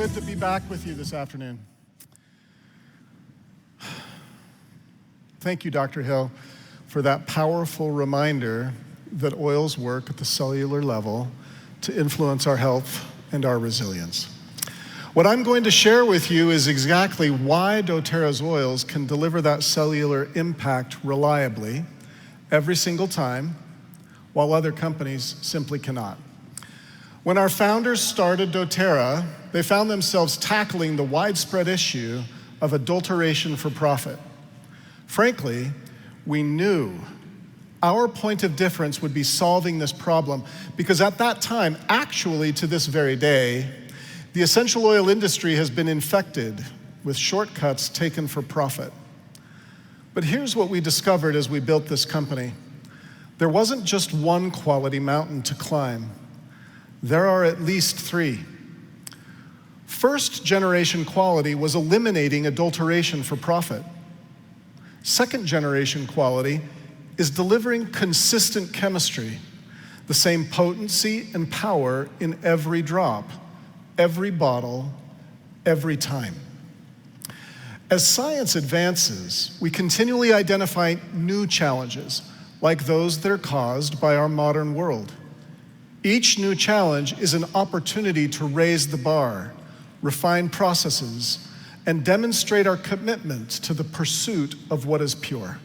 good to be back with you this afternoon. Thank you, Dr. Hill, for that powerful reminder that oils work at the cellular level to influence our health and our resilience. What I'm going to share with you is exactly why doTERRA's oils can deliver that cellular impact reliably every single time, while other companies simply cannot. When our founders started doTERRA, they found themselves tackling the widespread issue of adulteration for profit. Frankly, we knew our point of difference would be solving this problem because at that time, actually to this very day, the essential oil industry has been infected with shortcuts taken for profit. But here's what we discovered as we built this company. There wasn't just one quality mountain to climb. There are at least three. First generation quality was eliminating adulteration for profit. Second generation quality is delivering consistent chemistry, the same potency and power in every drop, every bottle, every time. As science advances, we continually identify new challenges, like those that are caused by our modern world. Each new challenge is an opportunity to raise the bar, refine processes, and demonstrate our commitment to the pursuit of what is pure.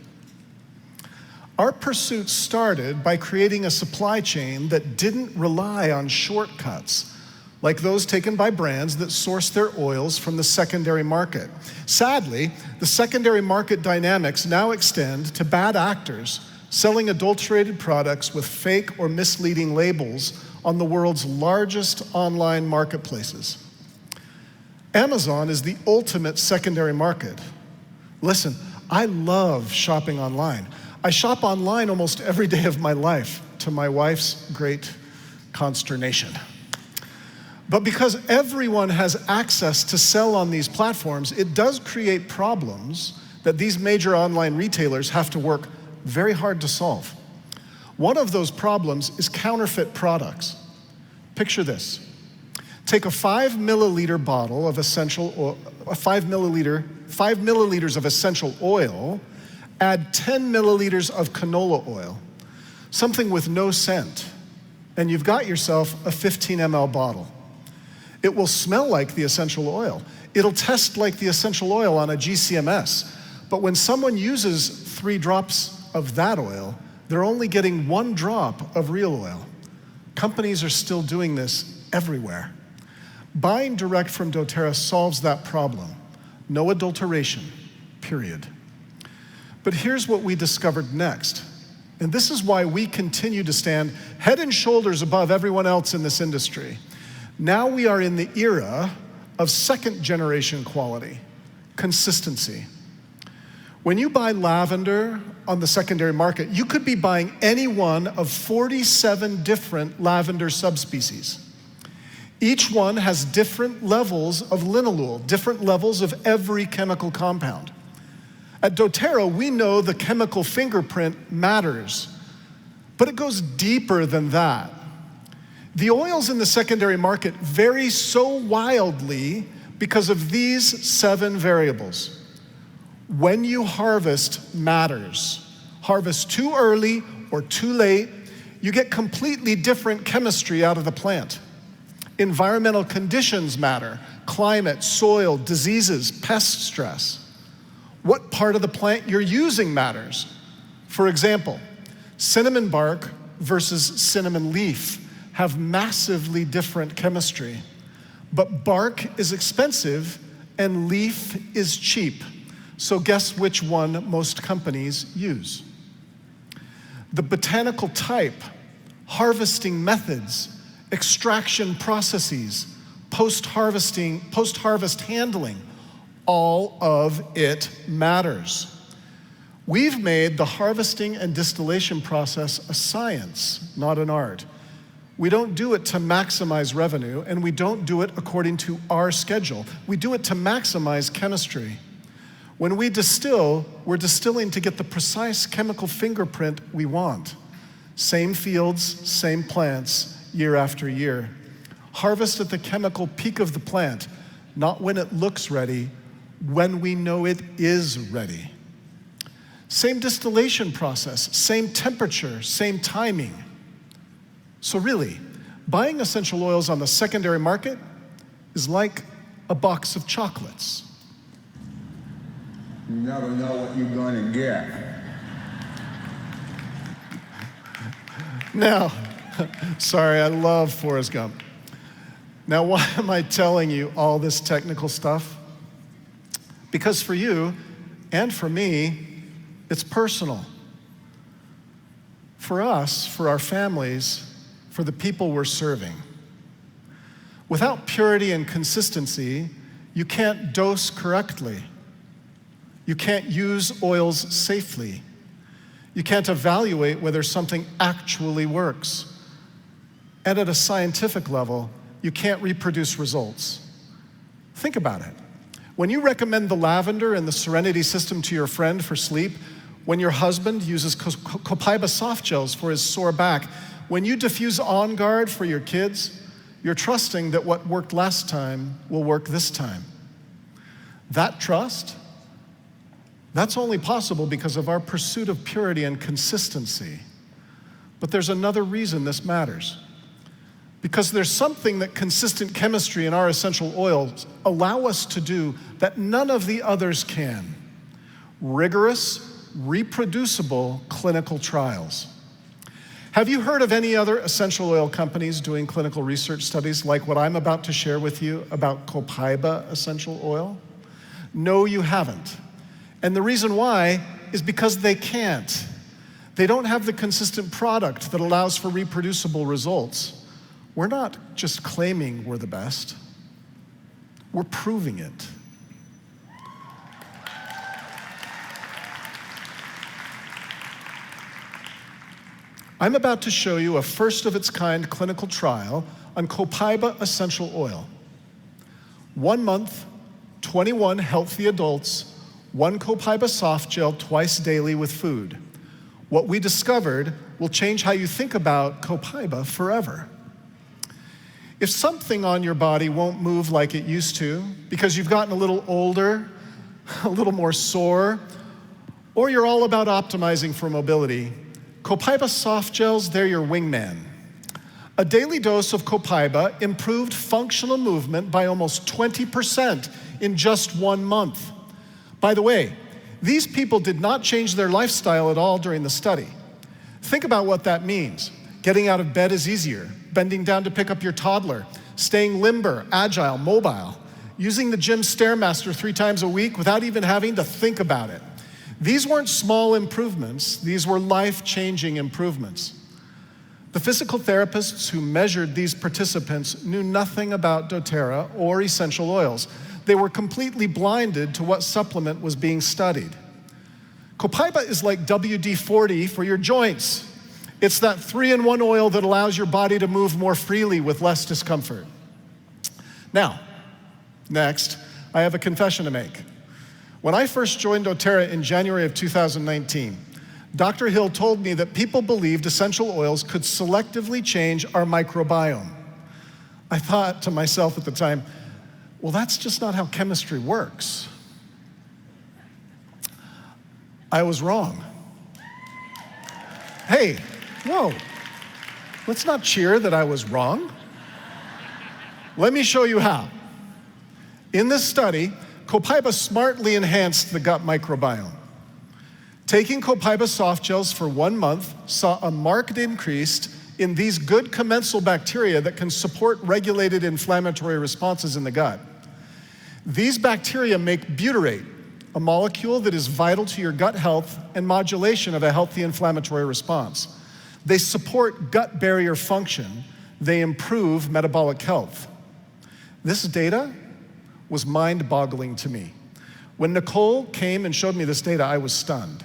Our pursuit started by creating a supply chain that didn't rely on shortcuts, like those taken by brands that source their oils from the secondary market. Sadly, the secondary market dynamics now extend to bad actors selling adulterated products with fake or misleading labels on the world's largest online marketplaces. Amazon is the ultimate secondary market. Listen, I love shopping online. I shop online almost every day of my life, to my wife's great consternation. But because everyone has access to sell on these platforms, it does create problems that these major online retailers have to work very hard to solve. One of those problems is counterfeit products. Picture this. Take a 5 milliliter bottle of essential oil, 5 milliliters of essential oil, add 10 milliliters of canola oil, something with no scent, and you've got yourself a 15 ml bottle. It will smell like the essential oil. It'll test like the essential oil on a GCMS, but when someone uses 3 drops of that oil, they're only getting 1 drop of real oil. Companies are still doing this everywhere. Buying direct from doTERRA solves that problem. No adulteration, period. But here's what we discovered next. And this is why we continue to stand head and shoulders above everyone else in this industry. Now we are in the era of second generation quality, consistency. When you buy lavender on the secondary market, you could be buying any one of 47 different lavender subspecies. Each one has different levels of linalool, different levels of every chemical compound. At doTERRA, we know the chemical fingerprint matters, but it goes deeper than that. The oils in the secondary market vary so wildly because of these 7 variables. When you harvest matters. Harvest too early or too late, you get completely different chemistry out of the plant. Environmental conditions matter. Climate, soil, diseases, pest stress. What part of the plant you're using matters. For example, cinnamon bark versus cinnamon leaf have massively different chemistry. But bark is expensive and leaf is cheap. So guess which one most companies use? The botanical type, harvesting methods, extraction processes, post-harvest handling, all of it matters. We've made the harvesting and distillation process a science, not an art. We don't do it to maximize revenue, and we don't do it according to our schedule. We do it to maximize chemistry. When we distill, we're distilling to get the precise chemical fingerprint we want. Same fields, same plants, year after year. Harvest at the chemical peak of the plant, not when it looks ready, when we know it is ready. Same distillation process, same temperature, same timing. So really, buying essential oils on the secondary market is like a box of chocolates. You never know what you're going to get. Now, sorry, I love Forrest Gump. Now, why am I telling you all this technical stuff? Because for you and for me, it's personal. For us, for our families, for the people we're serving. Without purity and consistency, you can't dose correctly. You can't use oils safely. You can't evaluate whether something actually works. And at a scientific level, you can't reproduce results. Think about it. When you recommend the lavender and the Serenity system to your friend for sleep, when your husband uses Copaiba soft gels for his sore back, when you diffuse On Guard for your kids, you're trusting that what worked last time will work this time. That trust, that's only possible because of our pursuit of purity and consistency. But there's another reason this matters. Because there's something that consistent chemistry in our essential oils allow us to do that none of the others can. Rigorous, reproducible clinical trials. Have you heard of any other essential oil companies doing clinical research studies like what I'm about to share with you about Copaiba essential oil? No, you haven't. And the reason why is because they can't. They don't have the consistent product that allows for reproducible results. We're not just claiming we're the best. We're proving it. I'm about to show you a first-of-its-kind clinical trial on Copaiba essential oil. 1 month, 21 healthy adults, 1 Copaiba soft gel twice daily with food. What we discovered will change how you think about Copaiba forever. If something on your body won't move like it used to because you've gotten a little older, a little more sore, or you're all about optimizing for mobility, Copaiba soft gels, they're your wingman. A daily dose of Copaiba improved functional movement by almost 20% in just 1 month. By the way, these people did not change their lifestyle at all during the study. Think about what that means. Getting out of bed is easier, bending down to pick up your toddler, staying limber, agile, mobile, using the gym Stairmaster 3 times a week without even having to think about it. These weren't small improvements, these were life-changing improvements. The physical therapists who measured these participants knew nothing about doTERRA or essential oils. They were completely blinded to what supplement was being studied. Copaiba is like WD-40 for your joints. It's that 3-in-1 oil that allows your body to move more freely with less discomfort. Now, next, I have a confession to make. When I first joined doTERRA in January of 2019, Dr. Hill told me that people believed essential oils could selectively change our microbiome. I thought to myself at the time, well, that's just not how chemistry works. I was wrong. Hey, whoa, let's not cheer that I was wrong. Let me show you how. In this study, Copaiba smartly enhanced the gut microbiome. Taking Copaiba soft gels for 1 month saw a marked increase in these good commensal bacteria that can support regulated inflammatory responses in the gut. These bacteria make butyrate, a molecule that is vital to your gut health and modulation of a healthy inflammatory response. They support gut barrier function. They improve metabolic health. This data was mind-boggling to me. When Nicole came and showed me this data, I was stunned.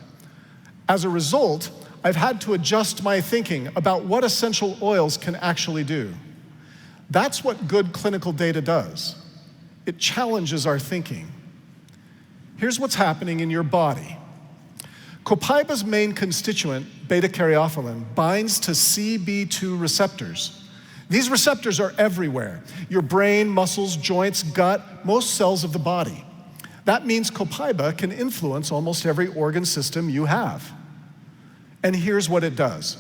As a result, I've had to adjust my thinking about what essential oils can actually do. That's what good clinical data does. It challenges our thinking. Here's what's happening in your body. Copaiba's main constituent, beta-caryophyllene, binds to CB2 receptors. These receptors are everywhere: your brain, muscles, joints, gut, most cells of the body. That means copaiba can influence almost every organ system you have. And here's what it does.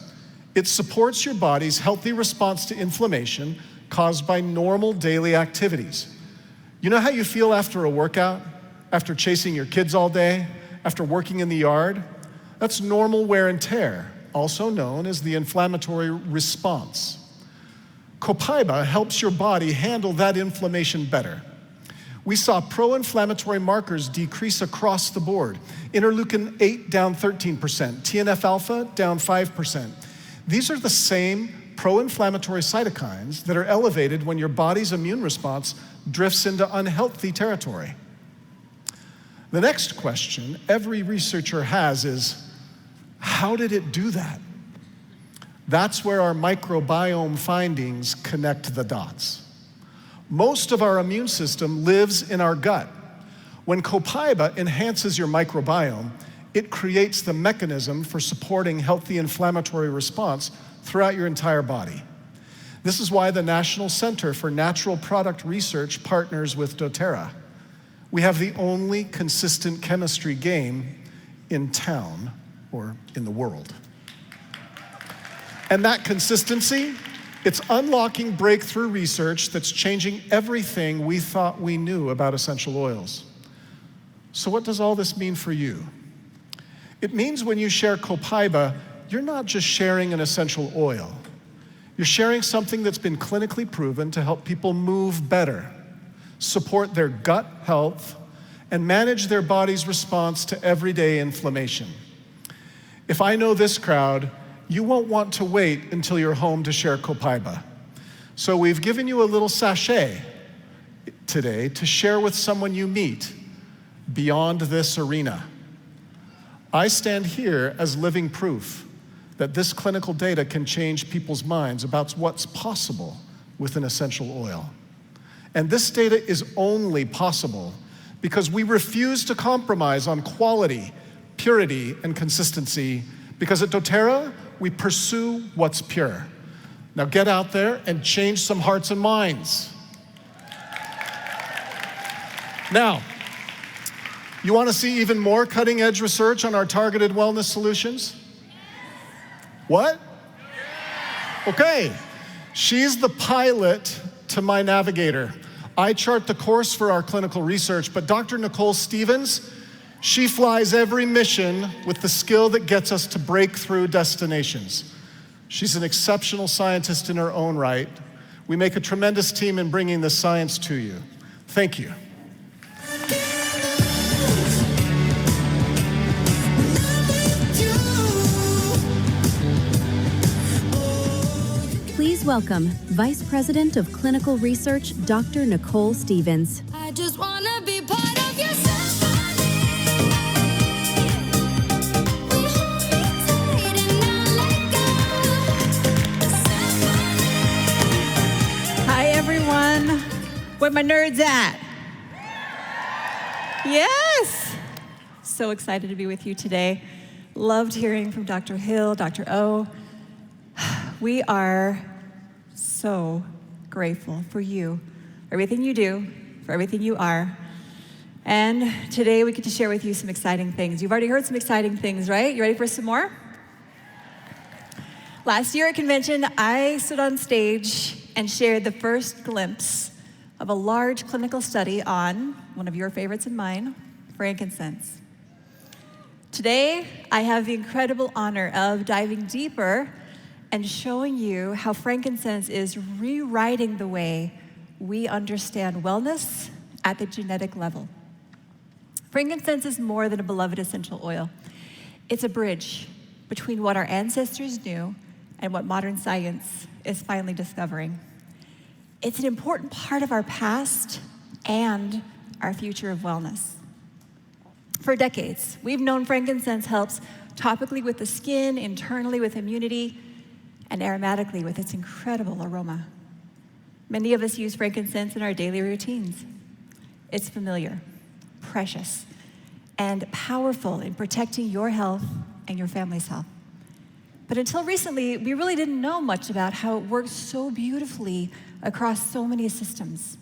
It supports your body's healthy response to inflammation caused by normal daily activities. You know how you feel after a workout? After chasing your kids all day? After working in the yard? That's normal wear and tear, also known as the inflammatory response. Copaiba helps your body handle that inflammation better. We saw pro-inflammatory markers decrease across the board. Interleukin-8 down 13%, TNF-alpha down 5%. These are the same pro-inflammatory cytokines that are elevated when your body's immune response drifts into unhealthy territory. The next question every researcher has is, how did it do that? That's where our microbiome findings connect the dots. Most of our immune system lives in our gut. When copaiba enhances your microbiome, it creates the mechanism for supporting healthy inflammatory response throughout your entire body. This is why the National Center for Natural Product Research partners with doTERRA. We have the only consistent chemistry game in town, or in the world. And that consistency, it's unlocking breakthrough research that's changing everything we thought we knew about essential oils. So what does all this mean for you? It means when you share copaiba, you're not just sharing an essential oil. You're sharing something that's been clinically proven to help people move better, support their gut health, and manage their body's response to everyday inflammation. If I know this crowd, you won't want to wait until you're home to share copaiba. So we've given you a little sachet today to share with someone you meet beyond this arena. I stand here as living proof that this clinical data can change people's minds about what's possible with an essential oil. And this data is only possible because we refuse to compromise on quality, purity, and consistency, because at doTERRA, we pursue what's pure. Now get out there and change some hearts and minds. Now, you want to see even more cutting-edge research on our targeted wellness solutions? What? Okay, she's the pilot to my navigator. I chart the course for our clinical research, but Dr. Nicole Stevens, she flies every mission with the skill that gets us to breakthrough destinations. She's an exceptional scientist in her own right. We make a tremendous team in bringing this science to you. Thank you. Please welcome Vice President of Clinical Research, Dr. Nicole Stevens. I just wanna be part of your symphony. Will you hold me tight and not let go? Symphony. Hi, everyone. Where my nerds at? Yes. So excited to be with you today. Loved hearing from Dr. Hill, Dr. O. We are so grateful for you, for everything you do, for everything you are. And today we get to share with you some exciting things. You've already heard some exciting things, right? You ready for some more? Last year at convention, I stood on stage and shared the first glimpse of a large clinical study on one of your favorites and mine, frankincense. Today, I have the incredible honor of diving deeper and showing you how frankincense is rewriting the way we understand wellness at the genetic level. Frankincense is more than a beloved essential oil. It's a bridge between what our ancestors knew and what modern science is finally discovering. It's an important part of our past and our future of wellness. For decades, we've known frankincense helps topically with the skin, internally with immunity, and aromatically with its incredible aroma. Many of us use frankincense in our daily routines. It's familiar, precious, and powerful in protecting your health and your family's health. But until recently, we really didn't know much about how it works so beautifully across so many systems.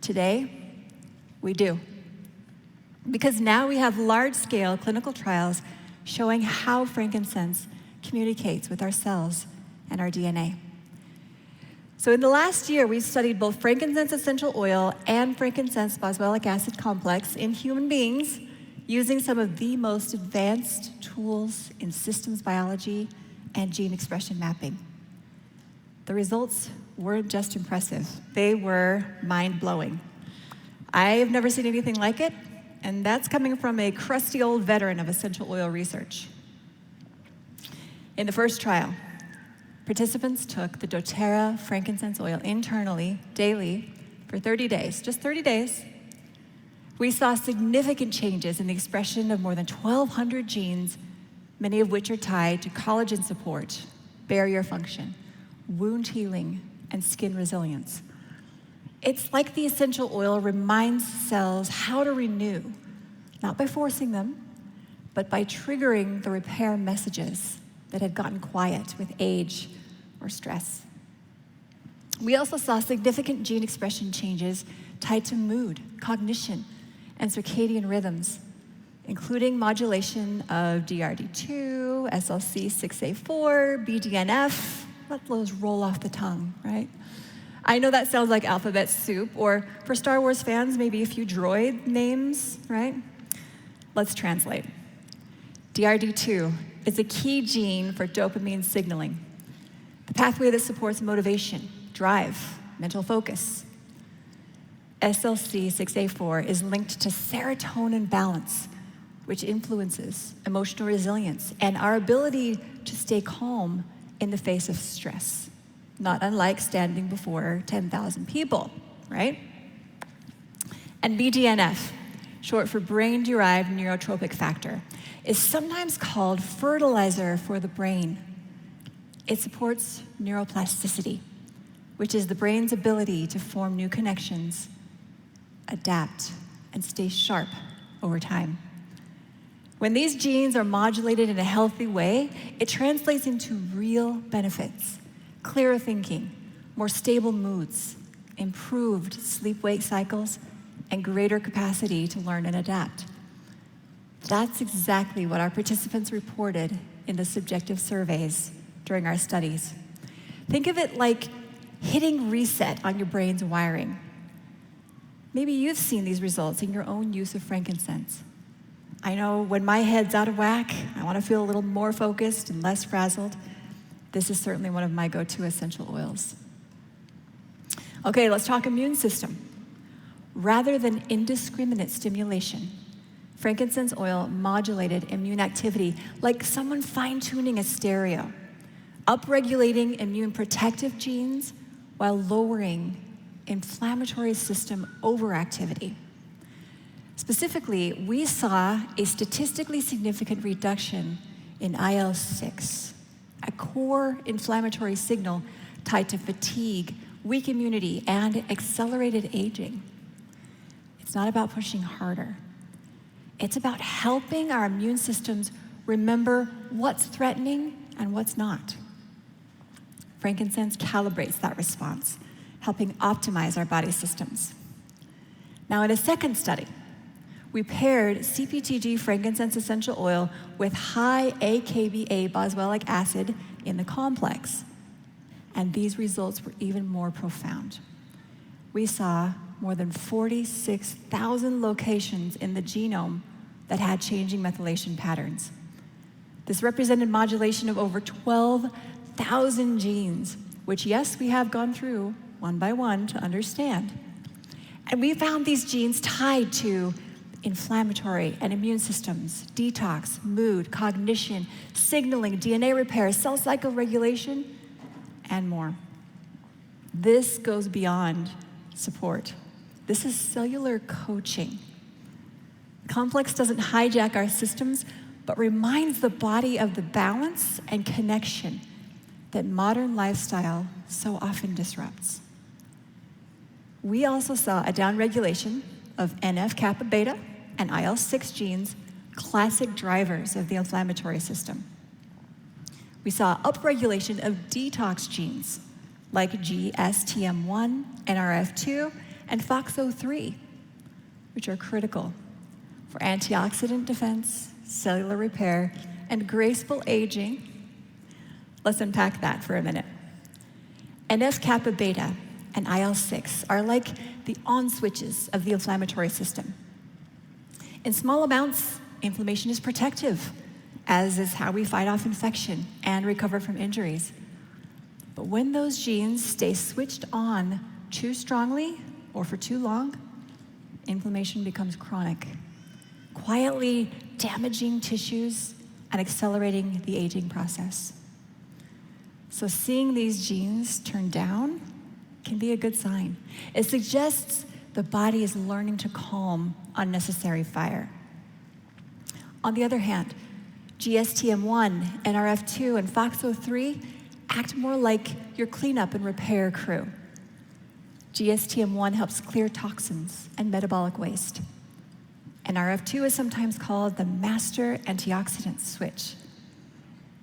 Today, we do. Because now we have large-scale clinical trials showing how frankincense communicates with our cells and our DNA. So in the last year, we've studied both frankincense essential oil and frankincense boswellic acid complex in human beings using some of the most advanced tools in systems biology and gene expression mapping. The results weren't just impressive, they were mind-blowing. I've never seen anything like it, and that's coming from a crusty old veteran of essential oil research. In the first trial, participants took the doTERRA frankincense oil internally, daily, for 30 days, just 30 days. We saw significant changes in the expression of more than 1,200 genes, many of which are tied to collagen support, barrier function, wound healing, and skin resilience. It's like the essential oil reminds cells how to renew, not by forcing them, but by triggering the repair messages that had gotten quiet with age or stress. We also saw significant gene expression changes tied to mood, cognition, and circadian rhythms, including modulation of DRD2, SLC6A4, BDNF. Let those roll off the tongue, right? I know that sounds like alphabet soup, or for Star Wars fans, maybe a few droid names, right? Let's translate. DRD2 is a key gene for dopamine signaling, the pathway that supports motivation, drive, mental focus. SLC6A4 is linked to serotonin balance, which influences emotional resilience and our ability to stay calm in the face of stress, not unlike standing before 10,000 people, right? And BDNF, short for brain-derived neurotropic factor, is sometimes called fertilizer for the brain. It supports neuroplasticity, which is the brain's ability to form new connections, adapt, and stay sharp over time. When these genes are modulated in a healthy way, it translates into real benefits: clearer thinking, more stable moods, improved sleep-wake cycles, and greater capacity to learn and adapt. That's exactly what our participants reported in the subjective surveys during our studies. Think of it like hitting reset on your brain's wiring. Maybe you've seen these results in your own use of frankincense. I know when my head's out of whack, I want to feel a little more focused and less frazzled. This is certainly one of my go-to essential oils. Okay, let's talk immune system. Rather than indiscriminate stimulation, frankincense oil modulated immune activity like someone fine-tuning a stereo, upregulating immune protective genes while lowering inflammatory system overactivity. Specifically, we saw a statistically significant reduction in IL-6, a core inflammatory signal tied to fatigue, weak immunity, and accelerated aging. It's not about pushing harder. It's about helping our immune systems remember what's threatening and what's not. Frankincense calibrates that response, helping optimize our body systems. Now, in a second study, we paired CPTG frankincense essential oil with high AKBA boswellic acid in the complex, and these results were even more profound. We saw more than 46,000 locations in the genome that had changing methylation patterns. This represented modulation of over 12,000 genes, which, yes, we have gone through one by one to understand. And we found these genes tied to inflammatory and immune systems, detox, mood, cognition, signaling, DNA repair, cell cycle regulation, and more. This goes beyond support. This is cellular coaching. Complex doesn't hijack our systems, but reminds the body of the balance and connection that modern lifestyle so often disrupts. We also saw a downregulation of NF-kappa beta and IL-6 genes, classic drivers of the inflammatory system. We saw upregulation of detox genes like GSTM1, NRF2, and FOXO3, which are critical for antioxidant defense, cellular repair, and graceful aging. Let's unpack that for a minute. NF-kappa beta and IL-6 are like the on switches of the inflammatory system. In small amounts, inflammation is protective, as is how we fight off infection and recover from injuries. But when those genes stay switched on too strongly or for too long, inflammation becomes chronic, quietly damaging tissues and accelerating the aging process. So seeing these genes turn down can be a good sign. It suggests the body is learning to calm unnecessary fire. On the other hand, GSTM1, NRF2, and FOXO3 act more like your cleanup and repair crew. GSTM1 helps clear toxins and metabolic waste. NRF2 is sometimes called the master antioxidant switch,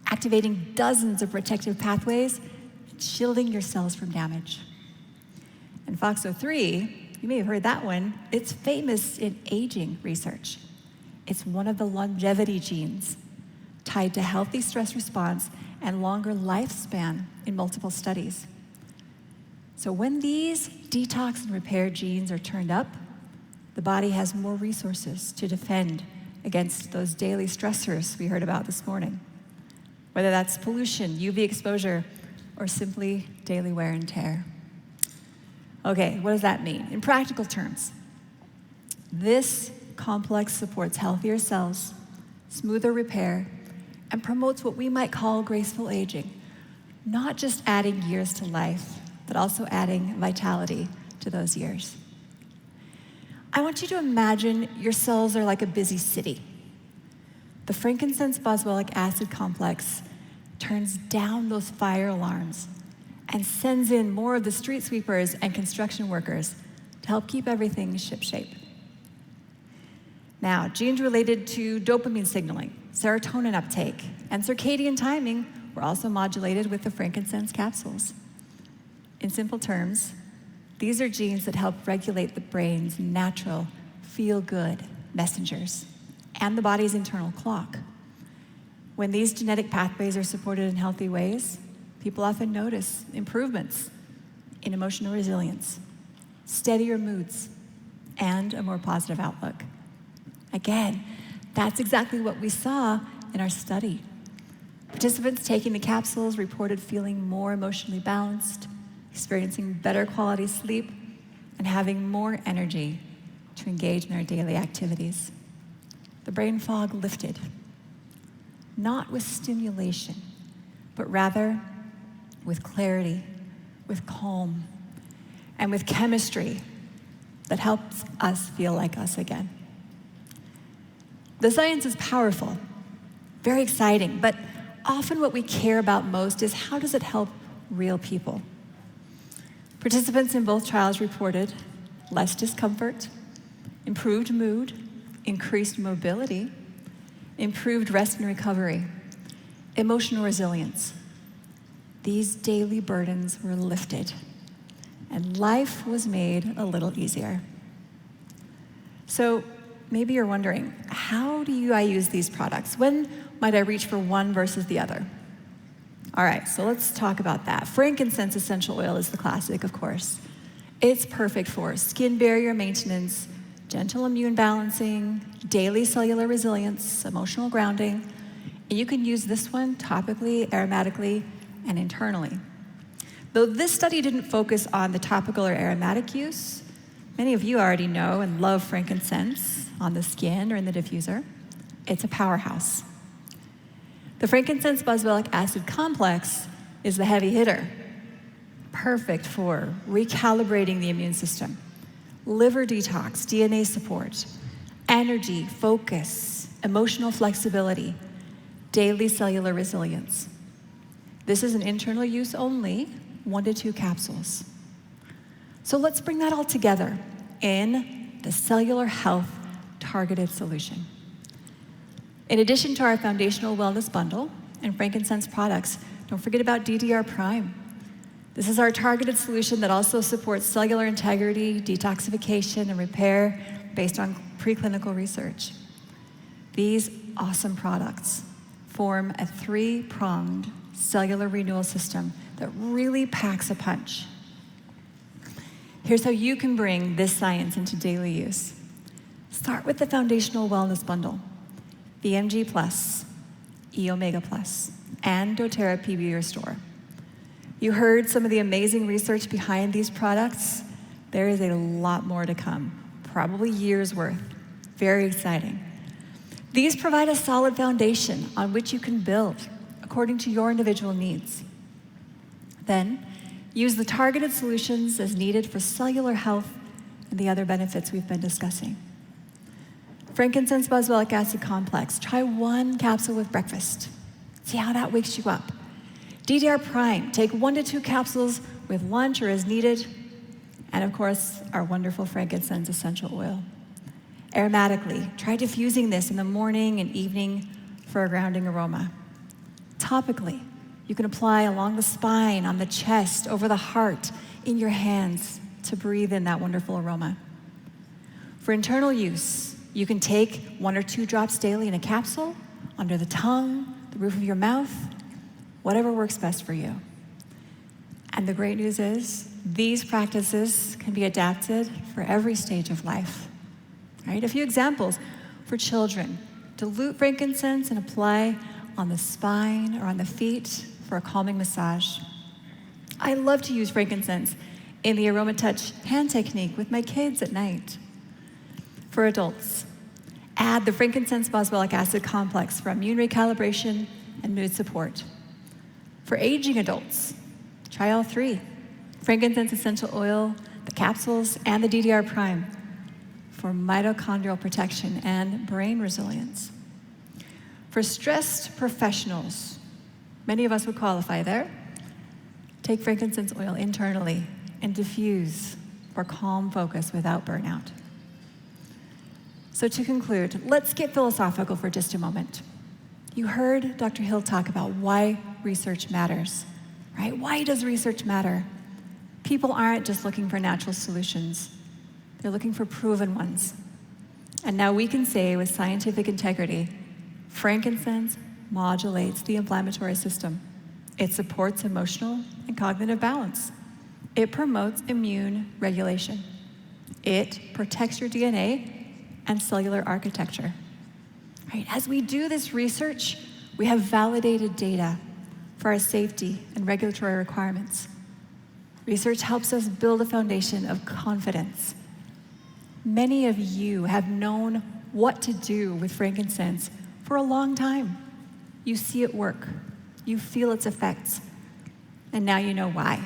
activating dozens of protective pathways, shielding your cells from damage. And FOXO3, you may have heard that one, it's famous in aging research. It's one of the longevity genes tied to healthy stress response and longer lifespan in multiple studies. So when these detox and repair genes are turned up, the body has more resources to defend against those daily stressors we heard about this morning, whether that's pollution, UV exposure, or simply daily wear and tear. Okay, what does that mean? In practical terms, this complex supports healthier cells, smoother repair, and promotes what we might call graceful aging, not just adding years to life, but also adding vitality to those years. I want you to imagine your cells are like a busy city. The frankincense boswellic acid complex turns down those fire alarms and sends in more of the street sweepers and construction workers to help keep everything shipshape. Now, genes related to dopamine signaling, serotonin uptake, and circadian timing were also modulated with the frankincense capsules. In simple terms, these are genes that help regulate the brain's natural feel-good messengers and the body's internal clock. When these genetic pathways are supported in healthy ways, people often notice improvements in emotional resilience, steadier moods, and a more positive outlook. Again, that's exactly what we saw in our study. Participants taking the capsules reported feeling more emotionally balanced, experiencing better quality sleep, and having more energy to engage in their daily activities. The brain fog lifted, not with stimulation, but rather with clarity, with calm, and with chemistry that helps us feel like us again. The science is powerful, very exciting, but often what we care about most is how does it help real people? Participants in both trials reported less discomfort, improved mood, increased mobility, improved rest and recovery, emotional resilience. These daily burdens were lifted, and life was made a little easier. So maybe you're wondering, how do I use these products? When might I reach for one versus the other? All right, so let's talk about that. Frankincense essential oil is the classic, of course. It's perfect for skin barrier maintenance, gentle immune balancing, daily cellular resilience, emotional grounding. And you can use this one topically, aromatically, and internally. Though this study didn't focus on the topical or aromatic use, many of you already know and love frankincense on the skin or in the diffuser. It's a powerhouse. The frankincense boswellic acid complex is the heavy hitter, perfect for recalibrating the immune system, liver detox, DNA support, energy, focus, emotional flexibility, daily cellular resilience. This is an internal use only, 1 to 2 capsules. So let's bring that all together in the cellular health targeted solution. In addition to our foundational wellness bundle, and frankincense products, don't forget about DDR Prime. This is our targeted solution that also supports cellular integrity, detoxification, and repair based on preclinical research. These awesome products form a three-pronged cellular renewal system that really packs a punch. Here's how you can bring this science into daily use. Start with the foundational wellness bundle, VMG Plus, E Omega Plus, and doTERRA PB Restore. You heard some of the amazing research behind these products. There is a lot more to come, probably years worth. Very exciting. These provide a solid foundation on which you can build according to your individual needs. Then, use the targeted solutions as needed for cellular health and the other benefits we've been discussing. Frankincense boswellic acid complex. Try one capsule with breakfast. See how that wakes you up. DDR Prime. Take 1 to 2 capsules with lunch or as needed. And of course, our wonderful frankincense essential oil. Aromatically, try diffusing this in the morning and evening for a grounding aroma. Topically, you can apply along the spine, on the chest, over the heart, in your hands to breathe in that wonderful aroma. For internal use, you can take 1 or 2 drops daily in a capsule, under the tongue, the roof of your mouth, whatever works best for you. And the great news is, these practices can be adapted for every stage of life. Right? A few examples for children. Dilute frankincense and apply on the spine or on the feet for a calming massage. I love to use frankincense in the Aroma Touch hand technique with my kids at night. For adults, add the frankincense boswellic acid complex for immune recalibration and mood support. For aging adults, try all 3. Frankincense essential oil, the capsules, and the DDR Prime for mitochondrial protection and brain resilience. For stressed professionals, many of us would qualify there, take frankincense oil internally and diffuse for calm focus without burnout. So to conclude, let's get philosophical for just a moment. You heard Dr. Hill talk about why research matters, right? Why does research matter? People aren't just looking for natural solutions. They're looking for proven ones. And now we can say with scientific integrity, frankincense modulates the inflammatory system. It supports emotional and cognitive balance. It promotes immune regulation. It protects your DNA and cellular architecture. Right? As we do this research, we have validated data for our safety and regulatory requirements. Research helps us build a foundation of confidence. Many of you have known what to do with frankincense for a long time. You see it work. You feel its effects. And now you know why.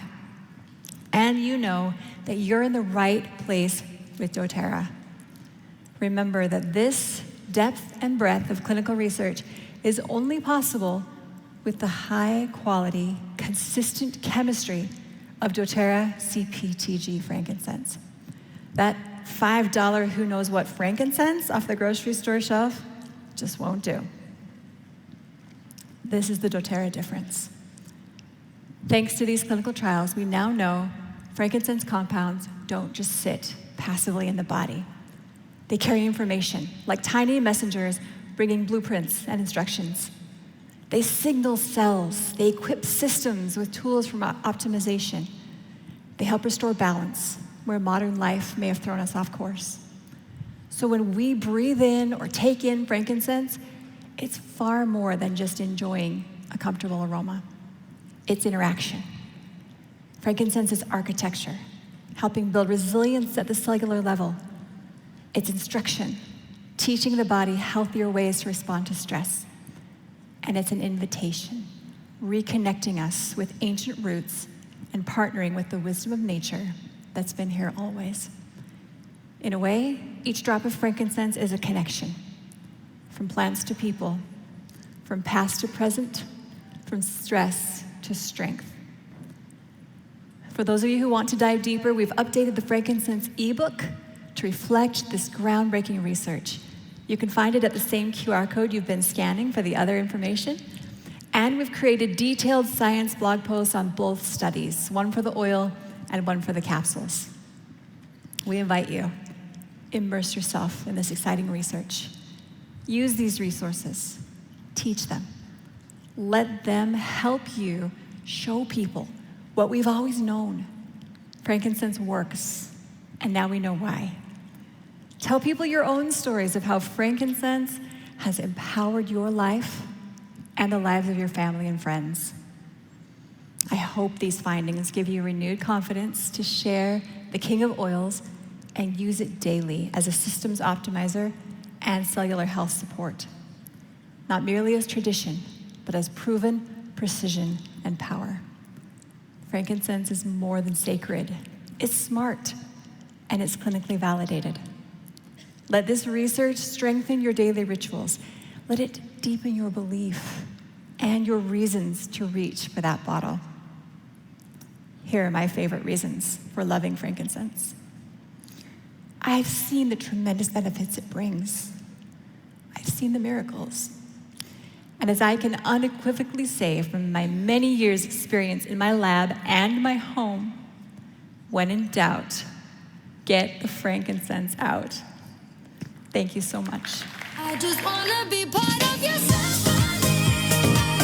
And you know that you're in the right place with doTERRA. Remember that this depth and breadth of clinical research is only possible with the high-quality, consistent chemistry of doTERRA CPTG frankincense. That $5 who knows what frankincense off the grocery store shelf just won't do. This is the doTERRA difference. Thanks to these clinical trials, we now know frankincense compounds don't just sit passively in the body. They carry information, like tiny messengers bringing blueprints and instructions. They signal cells. They equip systems with tools for optimization. They help restore balance where modern life may have thrown us off course. So when we breathe in or take in frankincense, it's far more than just enjoying a comfortable aroma. It's interaction. Frankincense is architecture, helping build resilience at the cellular level. It's instruction, teaching the body healthier ways to respond to stress. And it's an invitation, reconnecting us with ancient roots and partnering with the wisdom of nature that's been here always. In a way, each drop of frankincense is a connection, from plants to people, from past to present, from stress to strength. For those of you who want to dive deeper, we've updated the frankincense ebook to reflect this groundbreaking research. You can find it at the same QR code you've been scanning for the other information. And we've created detailed science blog posts on both studies, one for the oil and one for the capsules. We invite you, immerse yourself in this exciting research. Use these resources, teach them. Let them help you show people what we've always known. Frankincense works, and now we know why. Tell people your own stories of how frankincense has empowered your life and the lives of your family and friends. I hope these findings give you renewed confidence to share the King of Oils and use it daily as a systems optimizer and cellular health support. Not merely as tradition, but as proven precision and power. Frankincense is more than sacred. It's smart, and it's clinically validated. Let this research strengthen your daily rituals. Let it deepen your belief and your reasons to reach for that bottle. Here are my favorite reasons for loving frankincense. I've seen the tremendous benefits it brings. I've seen the miracles. And as I can unequivocally say from my many years' experience in my lab and my home, when in doubt, get the frankincense out. Thank you so much. I just wanna be part of your symphony.